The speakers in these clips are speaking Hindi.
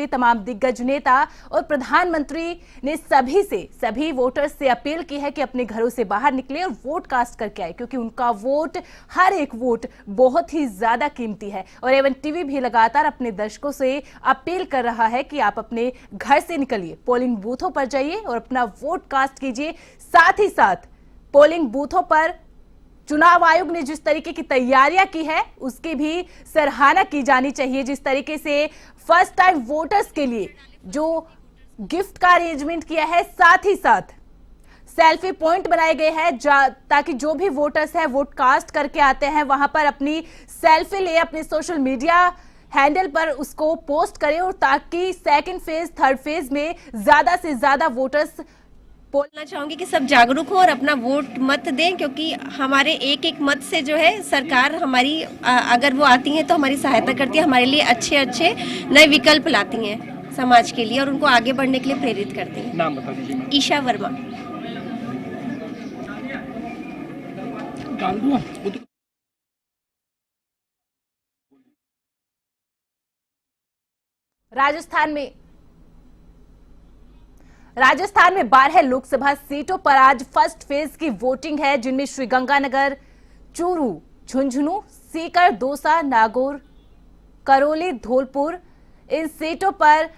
के तमाम दिग्गज नेता और प्रधानमंत्री ने सभी वोटर्स से अपील की है कि अपने घरों से बाहर निकले और वोट कास्ट करके आए, क्योंकि उनका वोट, हर एक वोट बहुत ही ज्यादा कीमती है। और एवन टीवी भी लगातार अपने दर्शकों से अपील कर रहा है कि आप अपने घर से निकलिए, पोलिंग बूथों पर जाइए और अपना वोट कास्ट कीजिए। साथ ही साथ पोलिंग बूथों पर चुनाव आयोग ने जिस तरीके की तैयारियां की है उसकी भी सराहना की जानी चाहिए। जिस तरीके से फर्स्ट टाइम वोटर्स के लिए जो गिफ्ट का अरेंजमेंट किया है, साथ ही साथ सेल्फी पॉइंट बनाए गए हैं ताकि जो भी वोटर्स हैं वोट कास्ट करके आते हैं वहां पर अपनी सेल्फी ले अपने सोशल मीडिया हैंडल पर उसको पोस्ट करें, और ताकि सेकंड फेज, थर्ड फेज में ज्यादा से ज्यादा वोटर्स। बोलना चाहूंगी कि सब जागरूक हो और अपना वोट मत दें, क्योंकि हमारे एक एक मत से जो है सरकार हमारी अगर वो आती हैं तो हमारी सहायता करती है, हमारे लिए अच्छे अच्छे नए विकल्प लाती हैं समाज के लिए और उनको आगे बढ़ने के लिए प्रेरित करती हैं। नाम बता दीजिए। ईशा वर्मा। राजस्थान में 12 लोकसभा सीटों पर आज फर्स्ट फेज की वोटिंग है, जिनमें श्रीगंगानगर, चूरू, झुंझुनू, सीकर, दौसा, नागौर, करौली, धौलपुर, इन सीटों पर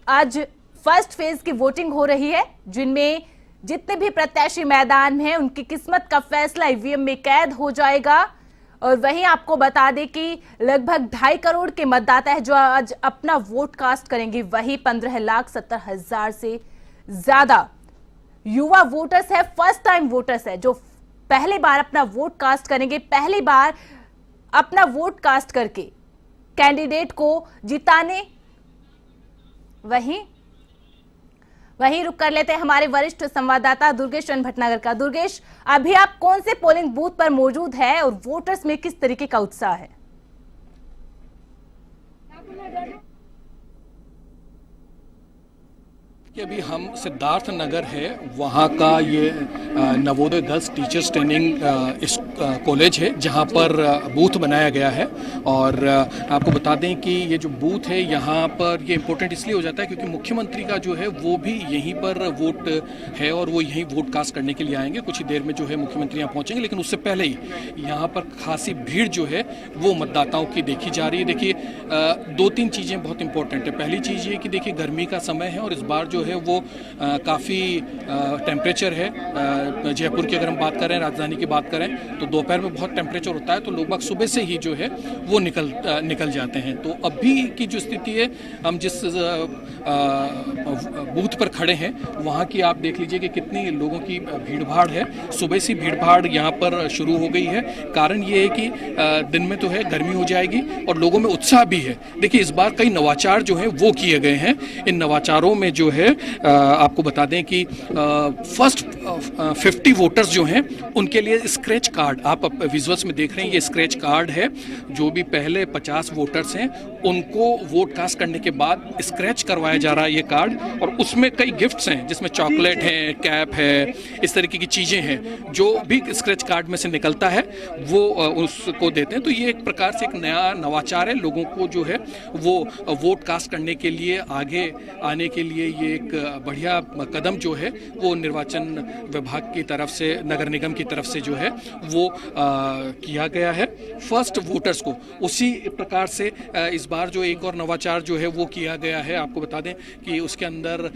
आज फर्स्ट फेज की वोटिंग हो रही है, जिनमें जितने भी प्रत्याशी मैदान में हैं उनकी किस्मत का फैसला ईवीएम में कैद हो जाएगा। और वहीं आपको बता दें कि लगभग 2.5 करोड़ के मतदाता है जो आज अपना वोट कास्ट करेंगे। वहीं 15,70,000 से ज्यादा युवा वोटर्स है, फर्स्ट टाइम वोटर्स है, जो पहली बार अपना वोट कास्ट करेंगे, पहली बार अपना वोट कास्ट करके कैंडिडेट को जिताने। वहीं रुक कर लेते हैं हमारे वरिष्ठ संवाददाता दुर्गेश चंद्र भटनागर का। दुर्गेश, अभी आप कौन से पोलिंग बूथ पर मौजूद है और वोटर्स में किस तरीके का उत्साह है? कि अभी हम सिद्धार्थ नगर है, वहाँ का ये Navodaya girls teachers training college है, जहाँ पर बूथ बनाया गया है। और आपको बता दें कि ये जो बूथ है यहाँ पर ये इम्पोर्टेंट इसलिए हो जाता है क्योंकि मुख्यमंत्री का जो है वो भी यहीं पर वोट है और वो यहीं वोट कास्ट करने के लिए आएंगे। कुछ ही देर में जो है मुख्यमंत्री यहाँ पहुँचेंगे, लेकिन उससे पहले ही यहाँ पर खासी भीड़ जो है वो मतदाताओं की देखी जा रही है। देखिए, 2-3 चीज़ें बहुत इंपॉर्टेंट है। पहली चीज़ ये कि देखिए गर्मी का समय है और इस बार जो है वो काफ़ी टेम्परेचर है। जयपुर की अगर हम बात करें, राजधानी की बात करें, तो दोपहर में बहुत टेम्परेचर होता है, तो लोग बाग सुबह से ही जो है वो निकल जाते हैं। तो अभी की जो स्थिति है, हम जिस बूथ पर खड़े हैं वहाँ की आप देख लीजिए कि कितनी लोगों की भीड़ भाड़ है। सुबह से भीड़ भाड़ यहाँ पर शुरू हो गई है। कारण ये है कि दिन में तो है गर्मी हो जाएगी और लोगों में उत्साह भी है। देखिए, इस बार कई नवाचार जो हैं वो किए गए हैं। इन नवाचारों में जो है आपको बता दें कि फर्स्ट 50 वोटर्स जो हैं उनके लिए स्क्रैच कार्ड, आप विजुअल्स में देख रहे हैं, ये स्क्रैच कार्ड है। जो भी पहले 50 वोटर्स हैं उनको वोट कास्ट करने के बाद स्क्रैच करवाया जा रहा है ये कार्ड, और उसमें कई गिफ्ट्स हैं जिसमें चॉकलेट है, कैप है, इस तरीके की चीज़ें हैं। जो भी स्क्रैच कार्ड में से निकलता है वो उसको देते हैं। तो ये एक प्रकार से एक नया नवाचार है। लोगों को जो है वो वोट कास्ट करने के लिए, आगे आने के लिए ये एक बढ़िया कदम जो है वो निर्वाचन विभाग की तरफ से, नगर निगम की तरफ से जो है वो किया गया है फर्स्ट वोटर्स को। उसी प्रकार से इस बार जो एक और नवाचार जो है वो किया गया है। आपको बता दें कि उसके अंदर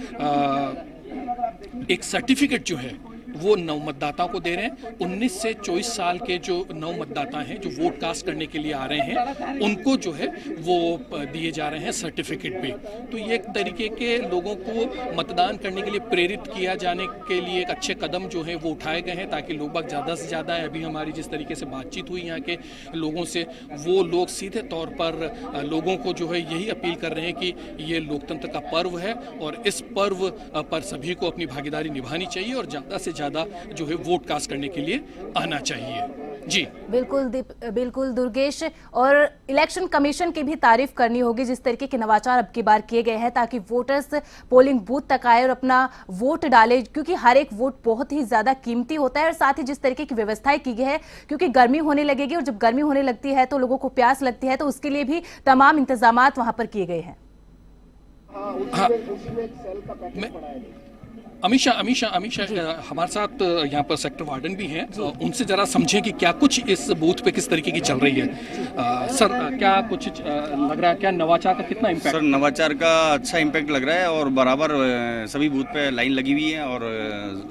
एक सर्टिफिकेट जो है वो नव मतदाताओं को दे रहे हैं। 19 से 24 साल के जो नव मतदाता हैं जो वोट कास्ट करने के लिए आ रहे हैं उनको जो है वो दिए जा रहे हैं सर्टिफिकेट भी। तो ये एक तरीके के लोगों को मतदान करने के लिए प्रेरित किया जाने के लिए एक अच्छे कदम जो है वो उठाए गए हैं, ताकि लोग बाग ज़्यादा से ज़्यादा, अभी हमारी जिस तरीके से बातचीत हुई यहाँ के लोगों से, वो लोग सीधे तौर पर लोगों को जो है यही अपील कर रहे हैं कि ये लोकतंत्र का पर्व है और इस पर्व पर सभी को अपनी भागीदारी निभानी चाहिए और ज़्यादा से ज़्यादा जो है वोट कास्ट करने के लिए आना चाहिए। जी बिल्कुल दुर्गेश, और इलेक्शन कमीशन की भी तारीफ करनी होगी जिस तरीके के नवाचार अब की बार किए गए हैं ताकि वोटर्स पोलिंग बूथ तक आए और अपना वोट डाले, क्योंकि हर एक वोट बहुत ही ज्यादा कीमती होता है। और साथ ही जिस तरीके की व्यवस्थाएं की गई है, क्योंकि गर्मी होने लगेगी और जब गर्मी होने लगती है तो लोगों को प्यास लगती है, तो उसके लिए भी तमाम इंतजाम वहां पर किए गए हैं। हाँ, मैं अमीषा हमारे साथ यहाँ पर सेक्टर वार्डन भी हैं, उनसे जरा समझें कि क्या कुछ इस बूथ पे किस तरीके की चल रही है। सर, क्या कुछ लग रहा है, क्या नवाचार का कितना इम्पैक्ट? सर, नवाचार का अच्छा इम्पैक्ट लग रहा है और बराबर सभी बूथ पे लाइन लगी हुई है और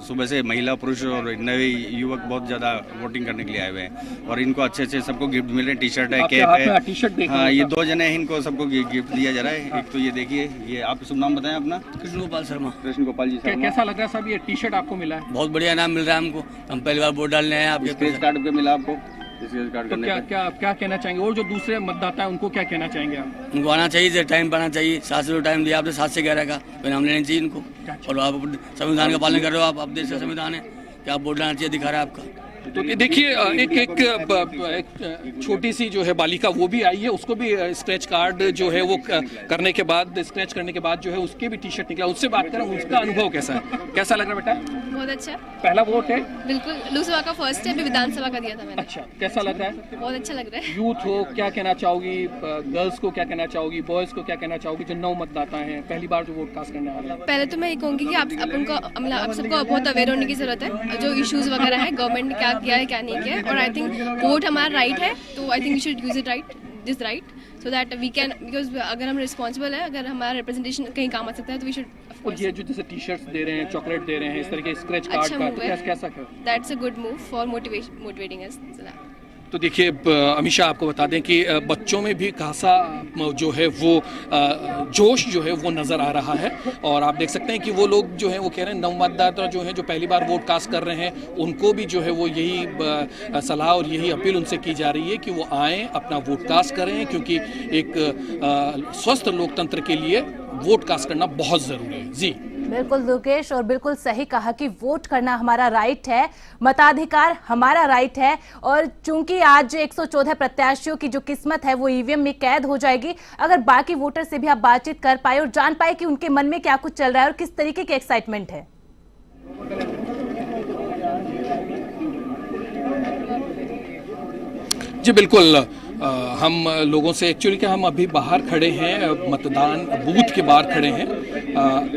सुबह से महिला पुरुष और नए युवक बहुत ज़्यादा वोटिंग करने के लिए आए हुए हैं और इनको अच्छे सबको गिफ्ट मिल रहे हैं। टी शर्ट है, कैप है। टी शर्ट हाँ, ये 2 जने हैं, इनको सबको गिफ्ट दिया जा रहा है। एक तो ये देखिए, ये आप शुभ नाम बताएं अपना? कृष्ण गोपाल शर्मा। कृष्ण गोपाल जी शर्मा। कैसा लग रहा है साहब, ये टी शर्ट आपको मिला है? बहुत बढ़िया नाम मिल रहा है हमको, हम पहली बार वोट डालने आए आपके। स्क्रेच कार्ड पे मिला आपको? स्क्रेच कार्ड तो करने क्या कहना चाहेंगे, और जो दूसरे मतदाता है उनको क्या कहना चाहेंगे आप? उनको आना चाहिए, टाइम पर आना चाहिए। 7 से टाइम दिया आपने, 7 से 11 का कोई नाम लेना चाहिए इनको। और आप संविधान का पालन कर रहे हो, आप देश का संविधान है कि आप वोट डालना चाहिए, दिखा रहा है आपका। तो देखिए, एक छोटी सी जो है बालिका वो भी आई है, उसको भी स्क्रैच कार्ड जो है वो करने के बाद, स्क्रैच करने के बाद जो है उसके भी टी शर्ट निकला। उससे बात करें, उसका अनुभव कैसा है, कैसा लग रहा है बेटा? बहुत अच्छा। पहला वोट है? बिल्कुल, लोकसभा का फर्स्ट है, अभी विधानसभा का दिया था मैंने। अच्छा, कैसा लग रहा है? बहुत अच्छा लग रहा है। यूथ हो, क्या कहना चाहोगी? गर्ल्स को क्या कहना चाहोगी? बॉयज को क्या कहना चाहोगी जो नव मतदाता हैं, पहली बार जो वोट कास्ट करने वाले हैं? पहले तो मैं ये कहूँगी कि आप सबको बहुत अवेयर होने की जरूरत है, जो इश्यूज वगैरह है, गवर्नमेंट ने क्या किया है क्या नहीं किया है। और आई थिंक वोट हमारा राइट है, तो I think we should use it this right so that we can, because अगर हम रिस्पॉन्सिबल है, अगर हमारा रिप्रेजेंटेशन कहीं काम आ सकता है तो वी शुड। और ये जो जैसे टी शर्ट्स दे रहे हैं, चॉकलेट दे रहे हैं, इस तरह के स्क्रैच कार्ड अच्छा का, मूव तो है, कैसा that's a good move for motivating अस। तो देखिए अमीषा, आपको बता दें कि बच्चों में भी खासा जो है वो जोश जो है वो नज़र आ रहा है। और आप देख सकते हैं कि वो लोग जो हैं वो कह रहे हैं, नव मतदाता जो हैं जो पहली बार वोट कास्ट कर रहे हैं, उनको भी जो है वो यही सलाह और यही अपील उनसे की जा रही है कि वो आएँ, अपना वोट कास्ट करें, क्योंकि एक स्वस्थ लोकतंत्र के लिए वोट कास्ट करना बहुत ज़रूरी है। जी बिल्कुल दुर्गेश, और बिल्कुल सही कहा कि वोट करना हमारा राइट है, मताधिकार हमारा राइट है। और चूंकि आज 114 प्रत्याशियों की जो किस्मत है वो ईवीएम में कैद हो जाएगी, अगर बाकी वोटर से भी आप बातचीत कर पाए और जान पाए कि उनके मन में क्या कुछ चल रहा है और किस तरीके की एक्साइटमेंट है। जी बिल्कुल, हम लोगों से एक्चुअली क्या, हम अभी बाहर खड़े हैं, मतदान बूथ के बाहर खड़े हैं,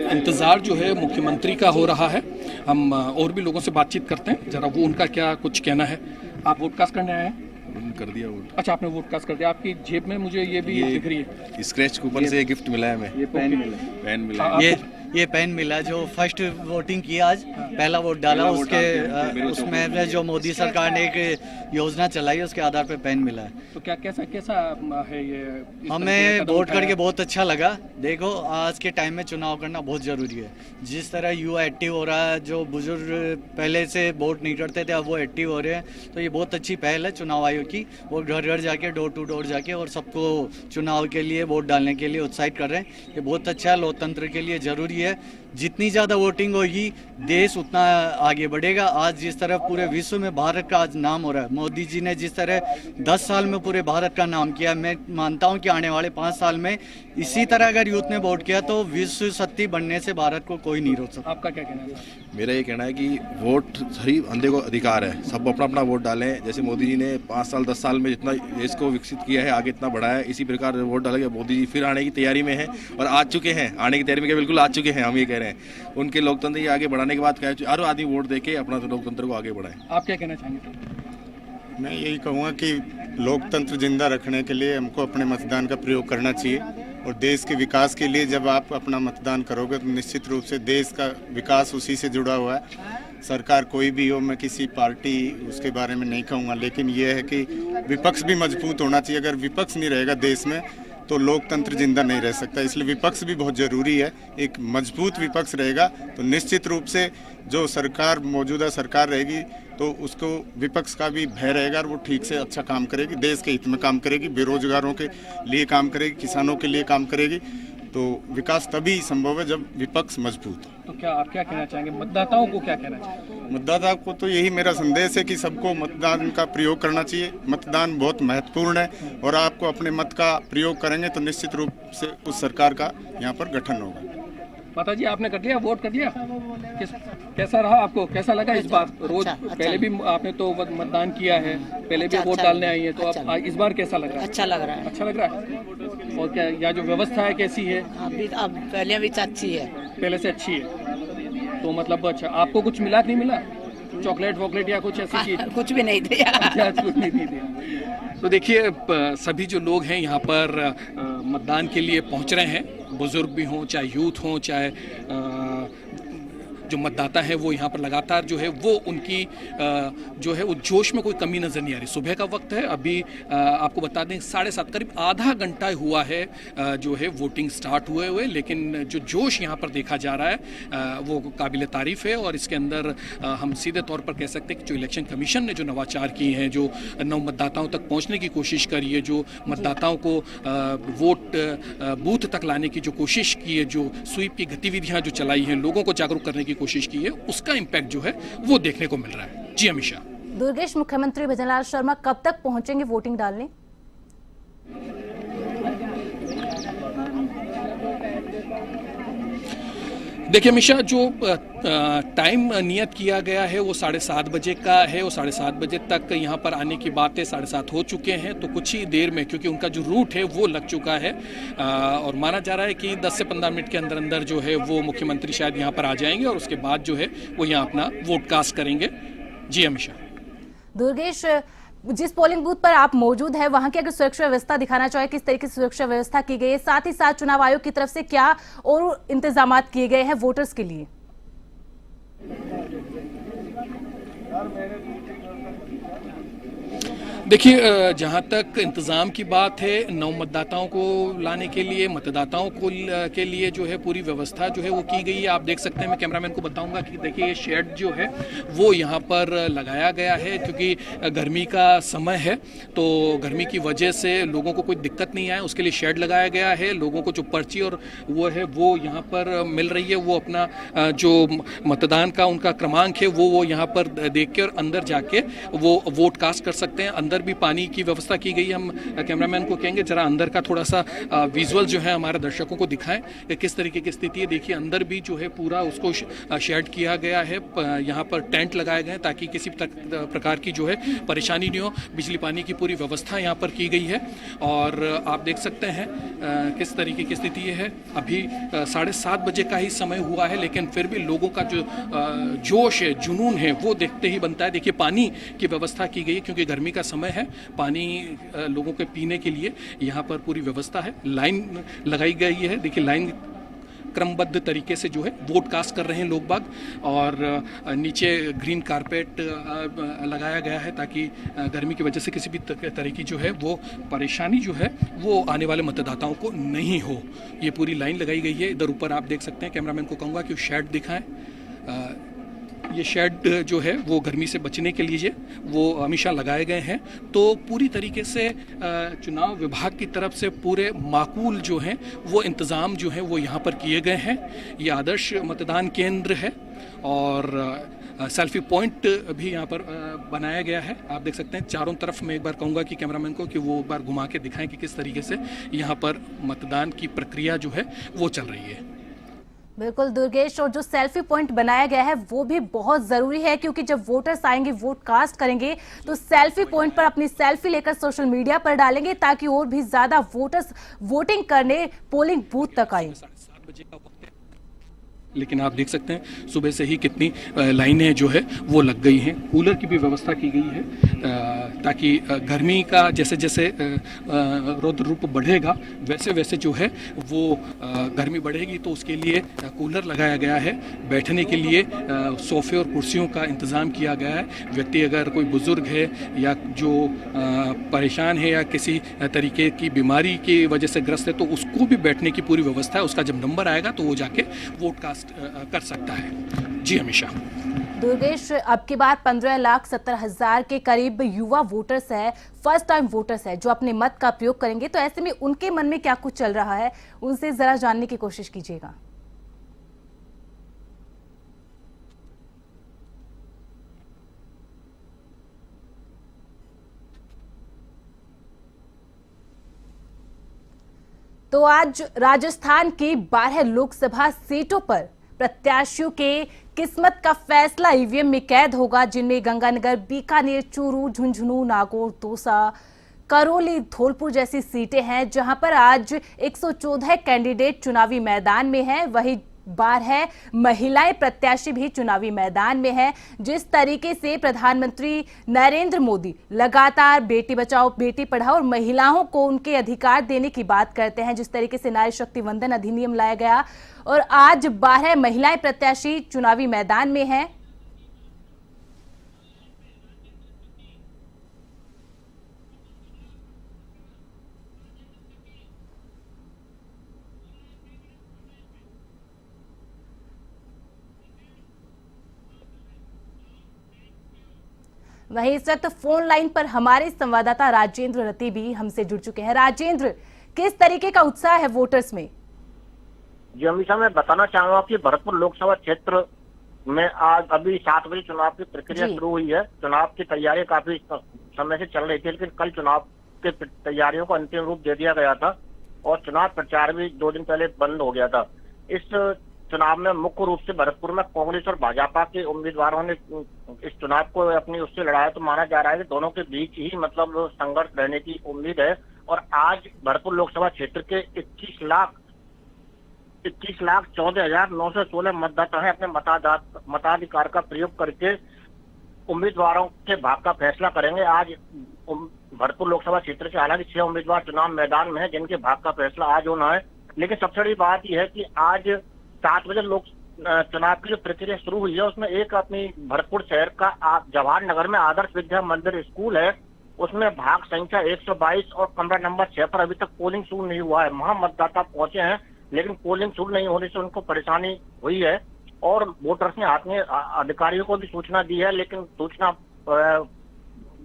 इंतज़ार जो है मुख्यमंत्री का हो रहा है। हम और भी लोगों से बातचीत करते हैं, जरा वो उनका क्या कुछ कहना है। आप वोट कास्ट करने आए हैं? कर दिया वोट। अच्छा, आपने वोट कास्ट कर दिया। आपकी जेब में मुझे ये भी दिख रही है, स्क्रैच कूपन से गिफ्ट मिला है हमें। ये पेन मिला है। ये पेन मिला, जो फर्स्ट वोटिंग किया आज, पहला वोट डाला, उसमें जो मोदी सरकार ने एक योजना चलाई है उसके आधार पे पेन मिला है। तो क्या कैसा है ये? हमें वोट करके बहुत अच्छा लगा। देखो, आज के टाइम में चुनाव करना बहुत ज़रूरी है। जिस तरह युवा एक्टिव हो रहा है, जो बुजुर्ग पहले से वोट नहीं करते थे अब वो एक्टिव हो रहे हैं, तो ये बहुत अच्छी पहल है चुनाव आयोग की। वो घर घर जाके, डोर टू डोर जाके और सबको चुनाव के लिए वोट डालने के लिए उत्साहित कर रहे हैं। ये बहुत अच्छा है, लोकतंत्र के लिए ज़रूरी है। जितनी ज़्यादा वोटिंग होगी देश उतना आगे बढ़ेगा। आज जिस तरह पूरे विश्व में भारत का आज नाम हो रहा है, मोदी जी ने जिस तरह 10 साल में पूरे भारत का नाम किया, मैं मानता हूं कि आने वाले 5 साल में इसी तरह अगर यूथ ने वोट किया तो विश्व शक्ति बनने से भारत को कोई नहीं रोक सकता। आपका क्या कहना है? मेरा ये कहना है कि वोट सही बंदे को अधिकार है, सब अपना अपना वोट डालें। जैसे मोदी जी ने 5 साल 10 साल में जितना देश को विकसित किया है, आगे इतना बढ़ाया है, इसी प्रकार वोट डालेंगे। मोदी जी फिर आने की तैयारी में है और आ चुके हैं, आने की तैयारी में बिल्कुल आ चुके हैं। हम ये कह रहे हैं उनके लोकतंत्र के आगे बढ़ाने के बाद क्या हर आदमी वोट देके अपना लोकतंत्र को आगे बढ़ाए। आप क्या कहना चाहेंगे? मैं यही कहूँगा कि लोकतंत्र जिंदा रखने के लिए हमको अपने मतदान का प्रयोग करना चाहिए और देश के विकास के लिए जब आप अपना मतदान करोगे तो निश्चित रूप से देश का विकास उसी से जुड़ा हुआ है। सरकार कोई भी हो, मैं किसी पार्टी उसके बारे में नहीं कहूँगा, लेकिन यह है कि विपक्ष भी मजबूत होना चाहिए। अगर विपक्ष नहीं रहेगा देश में तो लोकतंत्र जिंदा नहीं रह सकता, इसलिए विपक्ष भी बहुत ज़रूरी है। एक मजबूत विपक्ष रहेगा तो निश्चित रूप से जो सरकार, मौजूदा सरकार रहेगी तो उसको विपक्ष का भी भय रहेगा और वो ठीक से अच्छा काम करेगी, देश के हित में काम करेगी, बेरोजगारों के लिए काम करेगी, किसानों के लिए काम करेगी। तो विकास तभी संभव है जब विपक्ष मजबूत हो। तो क्या आप क्या कहना चाहेंगे, मतदाताओं को क्या कहना चाहेंगे? मतदाता को तो यही मेरा संदेश है कि सबको मतदान का प्रयोग करना चाहिए। मतदान बहुत महत्वपूर्ण है और आपको अपने मत का प्रयोग करेंगे तो निश्चित रूप से उस सरकार का यहाँ पर गठन होगा। माता जी आपने कर लिया, वोट कर लिया? कैसा रहा आपको, कैसा लगा इस बार? रोज पहले भी आपने तो मतदान किया है, पहले भी वोट डालने आई है, तो अब इस बार कैसा लग रहा है? अच्छा लग रहा है। अच्छा लग रहा है। और क्या यहाँ जो व्यवस्था है कैसी है? अब पहले भी अच्छी है। पहले से अच्छी है तो मतलब अच्छा, आपको कुछ मिला कि नहीं मिला? चॉकलेट वॉकलेट या कुछ ऐसी चीज? कुछ भी नहीं दिया। अच्छा, कुछ नहीं दिया। तो देखिए सभी जो लोग हैं यहाँ पर मतदान के लिए पहुँच रहे हैं, बुजुर्ग भी हों, चाहे यूथ हों, चाहे जो मतदाता है वो यहाँ पर लगातार जो है वो उनकी जो है वो जोश में कोई कमी नज़र नहीं आ रही। सुबह का वक्त है, अभी आपको बता दें 7:30 करीब आधा घंटा हुआ है जो है वोटिंग स्टार्ट हुए, लेकिन जो जोश यहाँ पर देखा जा रहा है वो काबिल तारीफ है। और इसके अंदर हम सीधे तौर पर कह सकते हैं कि जो इलेक्शन कमीशन ने जो नवाचार किए हैं, जो नव मतदाताओं तक पहुँचने की कोशिश करी है, जो मतदाताओं को वोट बूथ तक लाने की जो कोशिश की है, जो स्वीप की गतिविधियाँ जो चलाई हैं, लोगों को जागरूक करने की कोशिश की है, उसका इम्पैक्ट जो है वो देखने को मिल रहा है। जी अमीषा। दुर्गेश, मुख्यमंत्री भजनलाल शर्मा कब तक पहुंचेंगे वोटिंग डालने? देखिए अमीषा, जो टाइम नियत किया गया है वो 7:30 बजे का है और 7:30 बजे तक यहाँ पर आने की बात है। 7:30 हो चुके हैं, तो कुछ ही देर में, क्योंकि उनका जो रूट है वो लग चुका है और माना जा रहा है कि 10 से 15 मिनट के अंदर अंदर जो है वो मुख्यमंत्री शायद यहाँ पर आ जाएंगे और उसके बाद जो है वो यहाँ अपना वोट कास्ट करेंगे। जी अमीषा। दुर्गेश, जिस पोलिंग बूथ पर आप मौजूद हैं वहां की अगर सुरक्षा व्यवस्था दिखाना चाहे, किस तरीके से सुरक्षा व्यवस्था की गई है, साथ ही साथ चुनाव आयोग की तरफ से क्या और इंतजाम किए गए हैं वोटर्स के लिए? देखिए जहाँ तक इंतज़ाम की बात है, नव मतदाताओं को लाने के लिए, मतदाताओं को के लिए जो है पूरी व्यवस्था जो है वो की गई है। आप देख सकते हैं, मैं कैमरामैन को बताऊंगा कि देखिए ये शेड जो है वो यहाँ पर लगाया गया है, क्योंकि गर्मी का समय है तो गर्मी की वजह से लोगों को कोई दिक्कत नहीं आए उसके लिए शेड लगाया गया है। लोगों को जो पर्ची और वो है वो यहाँ पर मिल रही है, वो अपना जो मतदान का उनका क्रमांक है वो यहाँ पर देख के और अंदर जाके वो वोट कास्ट कर सकते हैं। अंदर भी पानी की व्यवस्था की गई है। हम कैमरामैन को कहेंगे जरा अंदर का थोड़ा सा विजुअल जो है हमारे दर्शकों को दिखाएं कि किस तरीके की स्थिति है। देखिए अंदर भी जो है पूरा उसको शेड किया गया है, यहाँ पर टेंट लगाए गए हैं ताकि किसी प्रकार की जो है परेशानी नहीं हो। बिजली पानी की पूरी व्यवस्था यहाँ पर की गई है और आप देख सकते हैं किस तरीके की स्थिति है। अभी 7:30 बजे का ही समय हुआ है, लेकिन फिर भी लोगों का जो जोश है, जुनून है, वो देखते ही बनता है। देखिए पानी की व्यवस्था की गई है क्योंकि गर्मी का समय है, पानी लोगों के पीने के लिए यहाँ पर पूरी व्यवस्था है। लाइन लगाई गई है, देखिए लाइन क्रमबद्ध तरीके से जो है वोट कास्ट कर रहे हैं लोग बाग और नीचे ग्रीन कारपेट लगाया गया है ताकि गर्मी की वजह से किसी भी तरह की जो है वो परेशानी जो है वो आने वाले मतदाताओं को नहीं हो। ये पूरी लाइन लगाई गई है। इधर ऊपर आप देख सकते हैं, कैमरामैन को कहूँगा कि शेड दिखाएं। ये शेड जो है वो गर्मी से बचने के लिए वो हमेशा लगाए गए हैं। तो पूरी तरीके से चुनाव विभाग की तरफ से पूरे माकूल जो हैं वो इंतज़ाम जो हैं वो यहाँ पर किए गए हैं। ये आदर्श मतदान केंद्र है और सेल्फी पॉइंट भी यहाँ पर बनाया गया है। आप देख सकते हैं चारों तरफ। मैं एक बार कहूँगा कि कैमरामैन को कि वो एक बार घुमा के दिखाएं कि किस तरीके से यहाँ पर मतदान की प्रक्रिया जो है वो चल रही है। बिल्कुल दुर्गेश, और जो सेल्फी पॉइंट बनाया गया है वो भी बहुत जरूरी है क्योंकि जब वोटर्स आएंगे, वोट कास्ट करेंगे तो सेल्फी पॉइंट पर अपनी सेल्फी लेकर सोशल मीडिया पर डालेंगे ताकि और भी ज्यादा वोटर्स वोटिंग करने पोलिंग बूथ तक आए। लेकिन आप देख सकते हैं सुबह से ही कितनी लाइनें जो है वो लग गई हैं। कूलर की भी व्यवस्था की गई है ताकि गर्मी का जैसे जैसे रौद्र रूप बढ़ेगा वैसे वैसे जो है वो गर्मी बढ़ेगी, तो उसके लिए कूलर लगाया गया है। बैठने के लिए सोफे और कुर्सियों का इंतज़ाम किया गया है। व्यक्ति अगर कोई बुज़ुर्ग है या जो परेशान है या किसी तरीके की बीमारी की वजह से ग्रस्त है तो उसको भी बैठने की पूरी व्यवस्था है। उसका जब नंबर आएगा तो वो जाके वोट कास्ट कर सकता है। जी हमेशा। दुर्गेश, अब की बार 15,70,000 के करीब युवा वोटर्स है, फर्स्ट टाइम वोटर्स है जो अपने मत का प्रयोग करेंगे, तो ऐसे में उनके मन में क्या कुछ चल रहा है उनसे जरा जानने की कोशिश कीजिएगा। तो तो आज राजस्थान की 12 लोकसभा सीटों पर प्रत्याशियों के किस्मत का फैसला ईवीएम में कैद होगा, जिनमें गंगानगर, बीकानेर, चूरू, झुंझुनू, नागौर, दौसा, करौली, धौलपुर जैसी सीटें हैं, जहां पर आज 114 कैंडिडेट चुनावी मैदान में हैं। वहीं 12 महिलाएं प्रत्याशी भी चुनावी मैदान में हैं। जिस तरीके से प्रधानमंत्री नरेंद्र मोदी लगातार बेटी बचाओ बेटी पढ़ाओ और महिलाओं को उनके अधिकार देने की बात करते हैं, जिस तरीके से नारी शक्ति वंदन अधिनियम लाया गया और आज 12 महिलाएं प्रत्याशी चुनावी मैदान में हैं। वहीं इस वक्त फोन लाइन पर हमारे संवाददाता राजेंद्र रति भी हमसे जुड़ चुके हैं। राजेंद्र, किस तरीके का उत्साह है वोटर्स में? जी हमेशा मैं बताना चाहूंगा कि भरतपुर लोकसभा क्षेत्र में आज अभी 7 बजे चुनाव की प्रक्रिया शुरू हुई है। चुनाव की तैयारी काफी समय से चल रही थी, लेकिन कल चुनाव के तैयारियों को अंतिम रूप दे दिया गया था और चुनाव प्रचार भी 2 दिन पहले बंद हो गया था। इस चुनाव में मुख्य रूप से भरतपुर में कांग्रेस और भाजपा के उम्मीदवारों ने इस चुनाव को अपनी उससे लड़ाया, तो माना जा रहा है कि दोनों के बीच ही मतलब संघर्ष रहने की उम्मीद है। और आज भरतपुर लोकसभा क्षेत्र के 21,14,916 मतदाता है अपने मताधिकार का प्रयोग करके उम्मीदवारों के भाग्य का फैसला करेंगे। आज भरतपुर लोकसभा क्षेत्र से हालांकि 6 उम्मीदवार चुनाव मैदान में है, जिनके भाग्य का फैसला आज होना है। लेकिन सबसे बड़ी बात यह है कि आज 7 बजे लोक चुनाव की जो प्रक्रिया शुरू हुई है, उसमें एक अपनी भरतपुर शहर का जवाहर नगर में आदर्श विद्या मंदिर स्कूल है, उसमें भाग संख्या 122 और कमरा नंबर 6 पर अभी तक पोलिंग शुरू नहीं हुआ है। वहां मतदाता पहुंचे हैं, लेकिन पोलिंग शुरू नहीं होने से उनको परेशानी हुई है और वोटर्स ने हाथ में अधिकारियों को भी सूचना दी है, लेकिन सूचना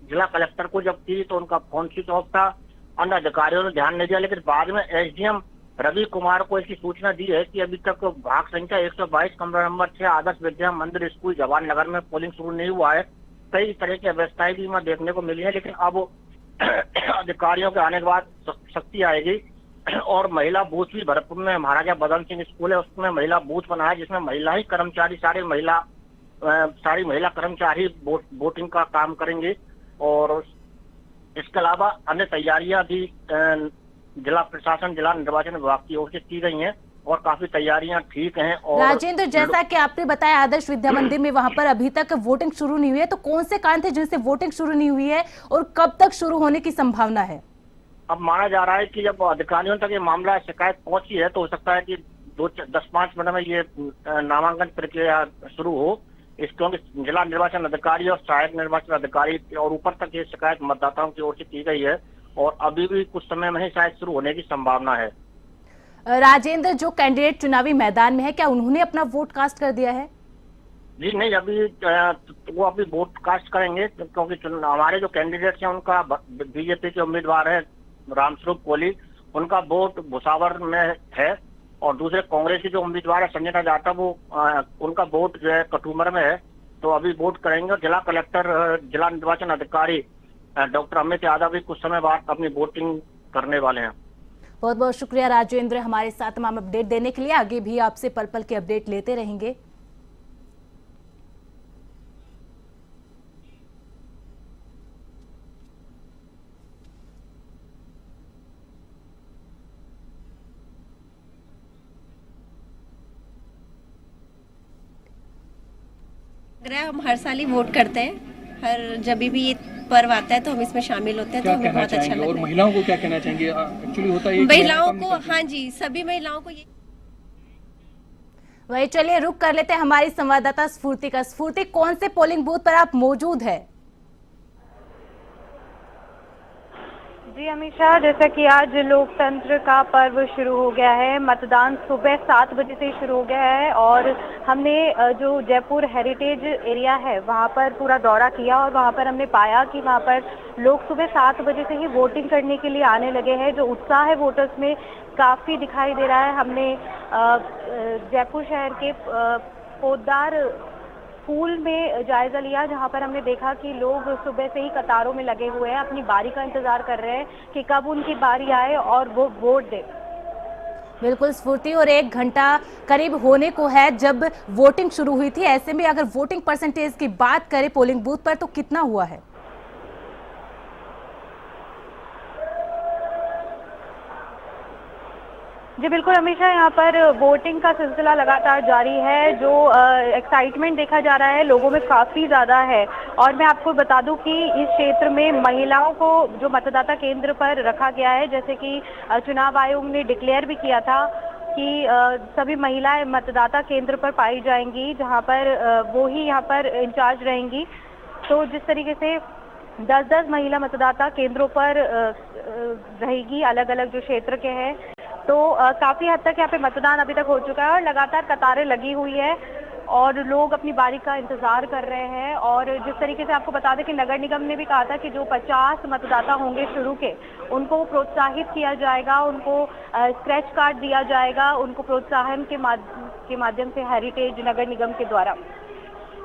जिला कलेक्टर को जब की तो उनका फोन स्विच ऑफ था, अन्य अधिकारियों ने ध्यान नहीं दिया। लेकिन बाद में एसडीएम रवि कुमार को इसकी सूचना दी है कि अभी तक भाग संख्या 122 कमरा नंबर 6 आदर्श विद्या मंदिर स्कूल जवाहर नगर में पोलिंग शुरू नहीं हुआ है। कई तरह की अव्यवस्थाएं भी वहां देखने को मिली है, लेकिन अब अधिकारियों के आने के बाद सख्ती आएगी। और महिला बूथ भी भरतपुर में महाराजा बदन सिंह स्कूल है, उसमें महिला बूथ बना है, जिसमें महिला ही कर्मचारी सारी महिला कर्मचारी वोटिंग का काम करेंगे। और इसके अलावा अन्य तैयारियां भी जिला प्रशासन, जिला निर्वाचन विभाग की ओर से की गई हैं और काफी तैयारियां ठीक हैं। और राजेंद्र, जैसा कि आपने बताया आदर्श विद्या मंदिर में वहां पर अभी तक वोटिंग शुरू नहीं हुई है, तो कौन से कारण थे जिनसे वोटिंग शुरू नहीं हुई है और कब तक शुरू होने की संभावना है? अब माना जा रहा है कि जब अधिकारियों तक ये मामला शिकायत पहुंची है तो हो सकता है कि 10-5 मिनट में ये नामांकन प्रक्रिया शुरू हो। क्योंकि जिला निर्वाचन अधिकारी और सहायक निर्वाचन अधिकारी और ऊपर तक ये शिकायत मतदाताओं की ओर से की गई है और अभी भी कुछ समय में ही शायद शुरू होने की संभावना है। राजेंद्र, जो कैंडिडेट चुनावी मैदान में है, क्या उन्होंने अपना वोट कास्ट कर दिया है? जी नहीं, अभी वो अभी वोट कास्ट करेंगे, क्योंकि हमारे जो कैंडिडेट्स हैं उनका बीजेपी के उम्मीदवार है रामस्वरूप कोहली, उनका वोट भुसावर में है और दूसरे कांग्रेस के जो उम्मीदवार है संजय जाटा, वो उनका वोट जो है कटुमर में है, तो अभी वोट करेंगे। जिला कलेक्टर, जिला निर्वाचन अधिकारी डॉक्टर अमित यादव भी कुछ समय बाद अपनी वोटिंग करने वाले हैं। बहुत बहुत शुक्रिया राजेंद्र, हमारे साथ तमाम अपडेट देने के लिए। आगे भी आपसे पल पल के अपडेट लेते रहेंगे। हम हर साल ही वोट करते हैं, जब भी ये पर्व आता है तो हम इसमें शामिल होते हैं, तो हमें बहुत अच्छा लगता है। और महिलाओं को क्या कहना चाहेंगे? एक्चुअली होता है महिलाओं को, हाँ जी, सभी महिलाओं को ये। वही चलिए रुक कर लेते हैं हमारी संवाददाता स्फूर्ति का। स्फूर्ति, कौन से पोलिंग बूथ पर आप मौजूद है? जी अमीषा, जैसा कि आज लोकतंत्र का पर्व शुरू हो गया है, मतदान सुबह 7 बजे से शुरू हो गया है और हमने जो जयपुर हेरिटेज एरिया है वहां पर पूरा दौरा किया और वहां पर हमने पाया कि वहां पर लोग सुबह 7 बजे से ही वोटिंग करने के लिए आने लगे हैं। जो उत्साह है वोटर्स में काफी दिखाई दे रहा है। हमने जयपुर शहर के पोद्दार स्कूल में जायजा लिया, जहां पर हमने देखा कि लोग सुबह से ही कतारों में लगे हुए हैं, अपनी बारी का इंतजार कर रहे हैं कि कब उनकी बारी आए और वो वोट दे। बिल्कुल स्फूर्ति, और 1 घंटा करीब होने को है जब वोटिंग शुरू हुई थी। ऐसे में अगर वोटिंग परसेंटेज की बात करें पोलिंग बूथ पर तो कितना हुआ है? जी बिल्कुल हमेशा यहाँ पर वोटिंग का सिलसिला लगातार जारी है। जो एक्साइटमेंट देखा जा रहा है लोगों में काफ़ी ज़्यादा है। और मैं आपको बता दूं कि इस क्षेत्र में महिलाओं को जो मतदाता केंद्र पर रखा गया है, जैसे कि चुनाव आयोग ने डिक्लेयर भी किया था कि सभी महिलाएं मतदाता केंद्र पर पाई जाएंगी, जहाँ पर वो ही यहाँ पर इंचार्ज रहेंगी। तो जिस तरीके से 10-10 महिला मतदाता केंद्रों पर रहेगी, अलग अलग जो क्षेत्र के हैं, तो काफ़ी हद तक यहाँ पे मतदान अभी तक हो चुका है और लगातार कतारें लगी हुई है और लोग अपनी बारी का इंतजार कर रहे हैं। और जिस तरीके से आपको बता दें कि नगर निगम ने भी कहा था कि जो 50 मतदाता होंगे शुरू के, उनको प्रोत्साहित किया जाएगा, उनको स्क्रैच कार्ड दिया जाएगा, उनको प्रोत्साहन के माध्यम से हेरिटेज नगर निगम के द्वारा।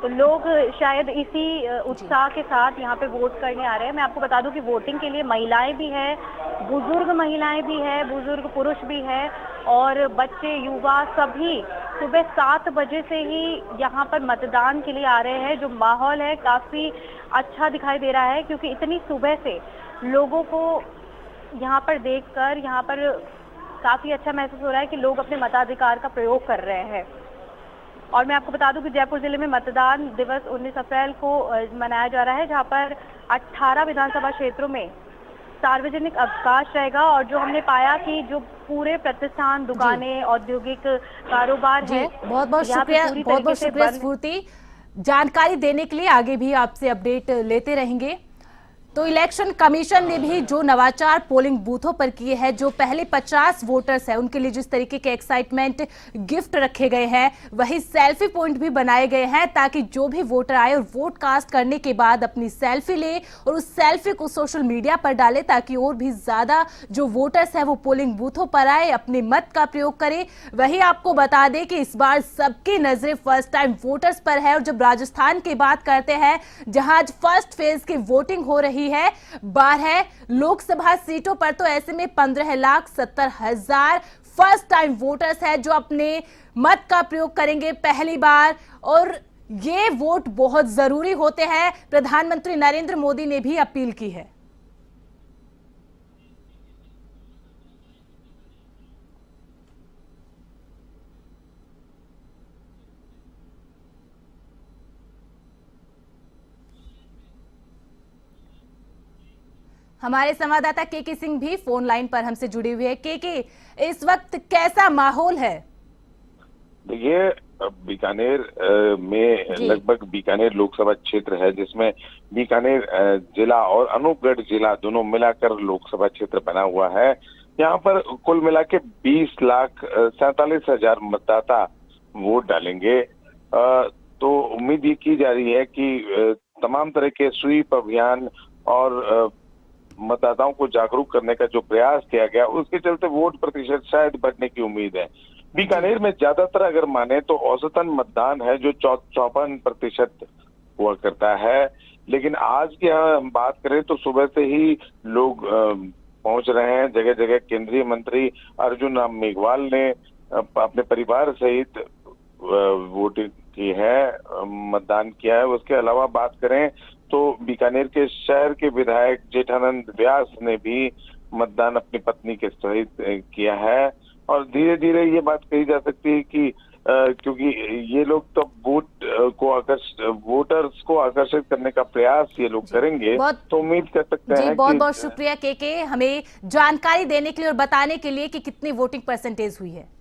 तो लोग शायद इसी उत्साह के साथ यहाँ पे वोट करने आ रहे हैं। मैं आपको बता दूं कि वोटिंग के लिए महिलाएं भी हैं, बुजुर्ग महिलाएं भी हैं, बुजुर्ग पुरुष भी हैं और बच्चे, युवा सभी सुबह 7 बजे से ही यहाँ पर मतदान के लिए आ रहे हैं। जो माहौल है काफ़ी अच्छा दिखाई दे रहा है, क्योंकि इतनी सुबह से लोगों को यहाँ पर देखकर यहाँ पर काफ़ी अच्छा महसूस हो रहा है कि लोग अपने मताधिकार का प्रयोग कर रहे हैं। और मैं आपको बता दूं कि जयपुर जिले में मतदान दिवस 19 अप्रैल को मनाया जा रहा है, जहां पर 18 विधानसभा क्षेत्रों में सार्वजनिक अवकाश रहेगा। और जो हमने पाया कि जो पूरे प्रतिष्ठान, दुकानें, औद्योगिक कारोबार है, बहुत बहुत शुक्रिया स्फूर्ति, जानकारी देने के लिए। आगे भी आपसे अपडेट लेते रहेंगे। तो इलेक्शन कमीशन ने भी जो नवाचार पोलिंग बूथों पर किए हैं, जो पहले 50 वोटर्स हैं उनके लिए जिस तरीके के एक्साइटमेंट गिफ्ट रखे गए हैं, वही सेल्फी पॉइंट भी बनाए गए हैं ताकि जो भी वोटर आए और वोट कास्ट करने के बाद अपनी सेल्फी ले और उस सेल्फी को सोशल मीडिया पर डाले, ताकि और भी ज्यादा जो वोटर्स हैं वो पोलिंग बूथों पर आए, अपने मत का प्रयोग करें। वही आपको बता दें कि इस बार सबकी नजरें फर्स्ट टाइम वोटर्स पर है। और जब राजस्थान की बात करते हैं, जहां आज फर्स्ट फेज की वोटिंग हो रही है 12 लोकसभा सीटों पर, तो ऐसे में 15,70,000 फर्स्ट टाइम वोटर्स हैं जो अपने मत का प्रयोग करेंगे पहली बार। और ये वोट बहुत जरूरी होते हैं, प्रधानमंत्री नरेंद्र मोदी ने भी अपील की है। हमारे संवाददाता के सिंह भी फोन लाइन पर हमसे जुड़े हुए हैं। के इस वक्त कैसा माहौल है? देखिए, बीकानेर में लगभग बीकानेर लोकसभा क्षेत्र है जिसमें बीकानेर जिला और अनूपगढ़ जिला दोनों मिलाकर लोकसभा क्षेत्र बना हुआ है। यहाँ पर कुल मिला के 20,47,000 मतदाता वोट डालेंगे। तो उम्मीद ये की जा रही है कि तमाम तरह के स्वीप अभियान और मतदाताओं को जागरूक करने का जो प्रयास किया गया, उसके चलते वोट प्रतिशत शायद बढ़ने की उम्मीद है। बीकानेर में ज्यादातर अगर माने तो औसतन मतदान है जो 54% हुआ करता है। लेकिन आज की हम बात करें तो सुबह से ही लोग पहुंच रहे हैं। जगह जगह केंद्रीय मंत्री अर्जुन राम मेघवाल ने अपने परिवार सहित वोटिंग की है, मतदान किया है। उसके अलावा बात करें तो बीकानेर के शहर के विधायक जेठानंद व्यास ने भी मतदान अपनी पत्नी के सहित किया है। और धीरे धीरे ये बात कही जा सकती है कि क्योंकि ये लोग तो वोटर्स को आकर्षित करने का प्रयास ये लोग करेंगे, तो उम्मीद कर सकते हैं। बहुत बहुत शुक्रिया के हमें जानकारी देने के लिए और बताने के लिए कि कितनी वोटिंग परसेंटेज हुई है।